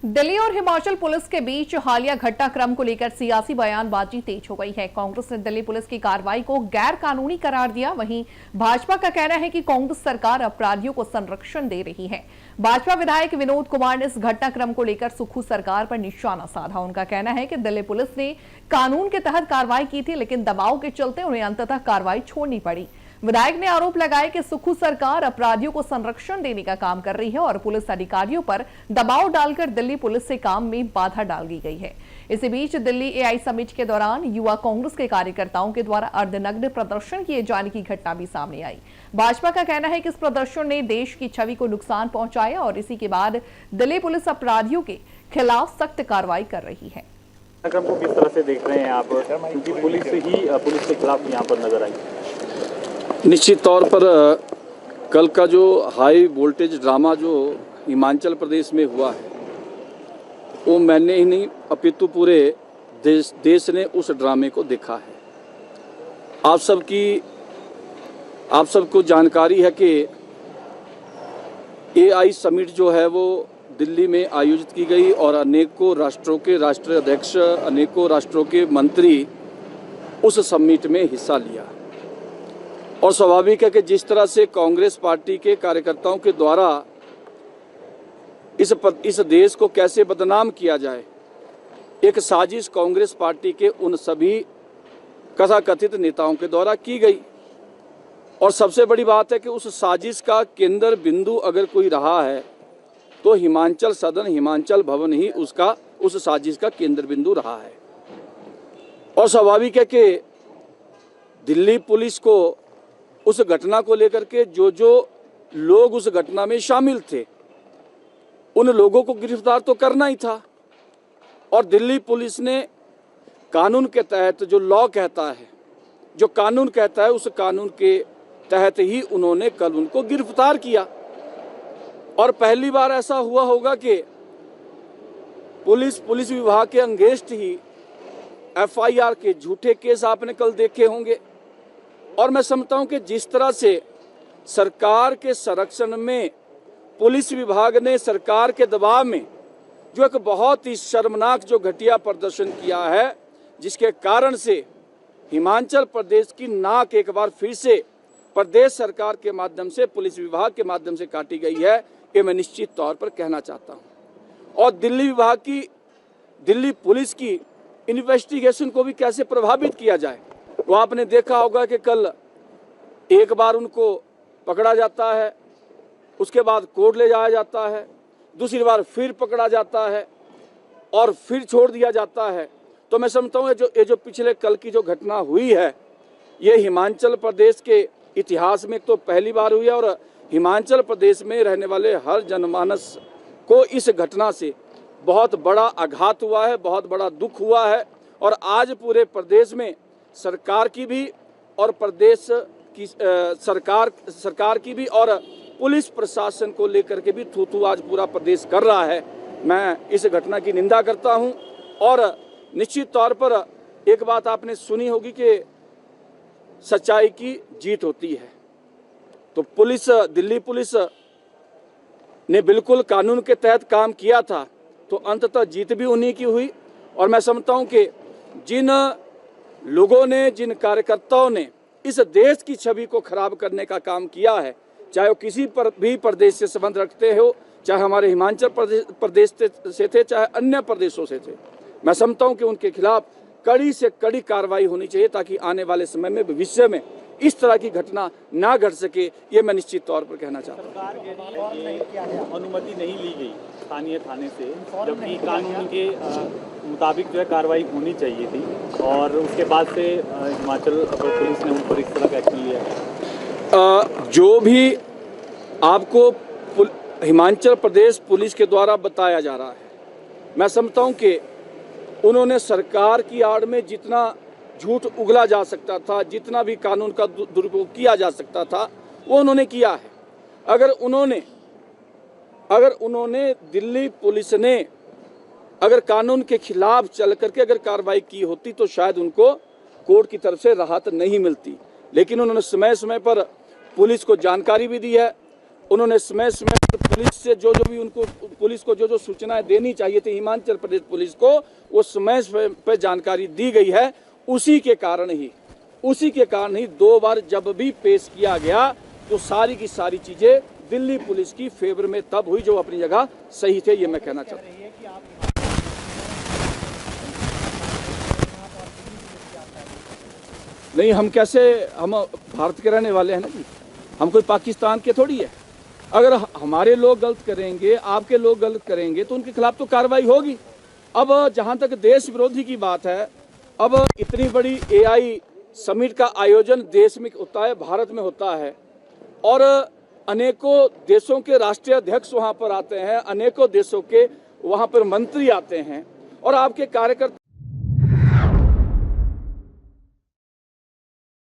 दिल्ली और हिमाचल पुलिस के बीच हालिया घटनाक्रम को लेकर सियासी बयानबाजी तेज हो गई है। कांग्रेस ने दिल्ली पुलिस की कार्रवाई को गैर कानूनी करार दिया। वहीं भाजपा का कहना है कि कांग्रेस सरकार अपराधियों को संरक्षण दे रही है। भाजपा विधायक विनोद कुमार ने इस घटनाक्रम को लेकर सुक्खू सरकार पर निशाना साधा। उनका कहना है कि दिल्ली पुलिस ने कानून के तहत कार्रवाई की थी, लेकिन दबाव के चलते उन्हें अंततः कार्रवाई छोड़नी पड़ी। विधायक ने आरोप लगाया कि सुक्खू सरकार अपराधियों को संरक्षण देने का काम कर रही है और पुलिस अधिकारियों पर दबाव डालकर दिल्ली पुलिस से काम में बाधा डाल दी गई है। इसी बीच दिल्ली एआई समिट के दौरान युवा कांग्रेस के कार्यकर्ताओं के द्वारा अर्धनग्न प्रदर्शन किए जाने की घटना भी सामने आई। भाजपा का कहना है कि इस प्रदर्शन ने देश की छवि को नुकसान पहुंचाया और इसी के बाद दिल्ली पुलिस अपराधियों के खिलाफ सख्त कार्रवाई कर रही है। कार्यक्रम को किस तरह से देख रहे हैं आप, क्योंकि पुलिस के खिलाफ यहाँ पर नजर आई? निश्चित तौर पर कल का जो हाई वोल्टेज ड्रामा जो हिमाचल प्रदेश में हुआ है, वो मैंने ही नहीं अपितु पूरे देश ने उस ड्रामे को देखा है। आप सबको जानकारी है कि एआई समिट जो है वो दिल्ली में आयोजित की गई और अनेकों राष्ट्रों के राष्ट्रीय अध्यक्ष, अनेकों राष्ट्रों के मंत्री उस समिट में हिस्सा लिया। और स्वाभाविक है कि जिस तरह से कांग्रेस पार्टी के कार्यकर्ताओं के द्वारा इस देश को कैसे बदनाम किया जाए, एक साजिश कांग्रेस पार्टी के उन सभी कथाकथित नेताओं के द्वारा की गई। और सबसे बड़ी बात है कि उस साजिश का केंद्र बिंदु अगर कोई रहा है तो हिमाचल सदन, हिमाचल भवन ही उस साजिश का केंद्र बिंदु रहा है। और स्वाभाविक है कि दिल्ली पुलिस को उस घटना को लेकर के जो लोग उस घटना में शामिल थे, उन लोगों को गिरफ्तार तो करना ही था। और दिल्ली पुलिस ने कानून के तहत जो लॉ कहता है, जो कानून कहता है, उस कानून के तहत ही उन्होंने कल उनको गिरफ्तार किया। और पहली बार ऐसा हुआ होगा कि पुलिस विभाग के अगेंस्ट ही एफआईआर के झूठे केस आपने कल देखे होंगे। और मैं समझता हूं कि जिस तरह से सरकार के संरक्षण में पुलिस विभाग ने सरकार के दबाव में जो एक बहुत ही शर्मनाक जो घटिया प्रदर्शन किया है, जिसके कारण से हिमाचल प्रदेश की नाक एक बार फिर से प्रदेश सरकार के माध्यम से, पुलिस विभाग के माध्यम से काटी गई है, ये मैं निश्चित तौर पर कहना चाहता हूं। और दिल्ली पुलिस की इन्वेस्टिगेशन को भी कैसे प्रभावित किया जाए, वो आपने देखा होगा कि कल एक बार उनको पकड़ा जाता है, उसके बाद कोर्ट ले जाया जाता है, दूसरी बार फिर पकड़ा जाता है और फिर छोड़ दिया जाता है। तो मैं समझता हूँ ये जो पिछले कल की जो घटना हुई है, ये हिमाचल प्रदेश के इतिहास में तो पहली बार हुई है। और हिमाचल प्रदेश में रहने वाले हर जनमानस को इस घटना से बहुत बड़ा आघात हुआ है, बहुत बड़ा दुख हुआ है। और आज पूरे प्रदेश में सरकार की भी और प्रदेश की सरकार की भी और पुलिस प्रशासन को लेकर के भी थू आज पूरा प्रदेश कर रहा है। मैं इस घटना की निंदा करता हूं। और निश्चित तौर पर एक बात आपने सुनी होगी कि सच्चाई की जीत होती है। तो दिल्ली पुलिस ने बिल्कुल कानून के तहत काम किया था, तो अंततः जीत भी उन्हीं की हुई। और मैं समझता हूं कि जिन लोगों ने, जिन कार्यकर्ताओं ने इस देश की छवि को खराब करने का काम किया है, चाहे वो किसी पर भी प्रदेश से संबंध रखते हो, चाहे हमारे हिमाचल प्रदेश से थे, चाहे अन्य प्रदेशों से थे, मैं समझता हूं कि उनके खिलाफ कड़ी से कड़ी कार्रवाई होनी चाहिए, ताकि आने वाले समय में भविष्य में इस तरह की घटना ना घट सके। ये मैं निश्चित तौर पर कहना चाहता हूँ। सरकार के लिए अनुमति नहीं ली गई स्थानीय थाने से, जबकि कानून के मुताबिक जो है कार्रवाई होनी चाहिए थी, और उसके बाद से हिमाचल पुलिस ने उन पर इस तरह का एक्शन लिया। जो भी आपको हिमाचल प्रदेश पुलिस के द्वारा बताया जा रहा है, मैं समझता हूँ कि उन्होंने सरकार की आड़ में जितना झूठ उगला जा सकता था, जितना भी कानून का दुरुपयोग किया जा सकता था, वो उन्होंने किया है। अगर उन्होंने दिल्ली पुलिस ने अगर कानून के खिलाफ चल करके अगर कार्रवाई की होती तो शायद उनको कोर्ट की तरफ से राहत नहीं मिलती। लेकिन उन्होंने समय समय पर पुलिस को जानकारी भी दी है, उन्होंने समय समय पर पुलिस से जो भी उनको पुलिस को जो सूचनाएं देनी चाहिए थी हिमाचल प्रदेश पुलिस को, वो समय पर जानकारी दी गई है। उसी के कारण ही 2 बार जब भी पेश किया गया तो सारी की सारी चीजें दिल्ली पुलिस की फेवर में तब हुई, जो अपनी जगह सही थे, ये मैं कहना चाहता हूँ। नहीं, हम भारत के रहने वाले हैं ना जी, हम कोई पाकिस्तान के थोड़ी है। अगर हमारे लोग गलत करेंगे, आपके लोग गलत करेंगे तो उनके खिलाफ तो कार्रवाई होगी। अब जहां तक देश विरोधी की बात है, अब इतनी बड़ी AI समिट का आयोजन देश में होता है, भारत में होता है, और अनेकों देशों के राष्ट्रीय अध्यक्ष वहां पर आते हैं, अनेकों देशों के वहां पर मंत्री आते हैं, और आपके कार्यकर्ता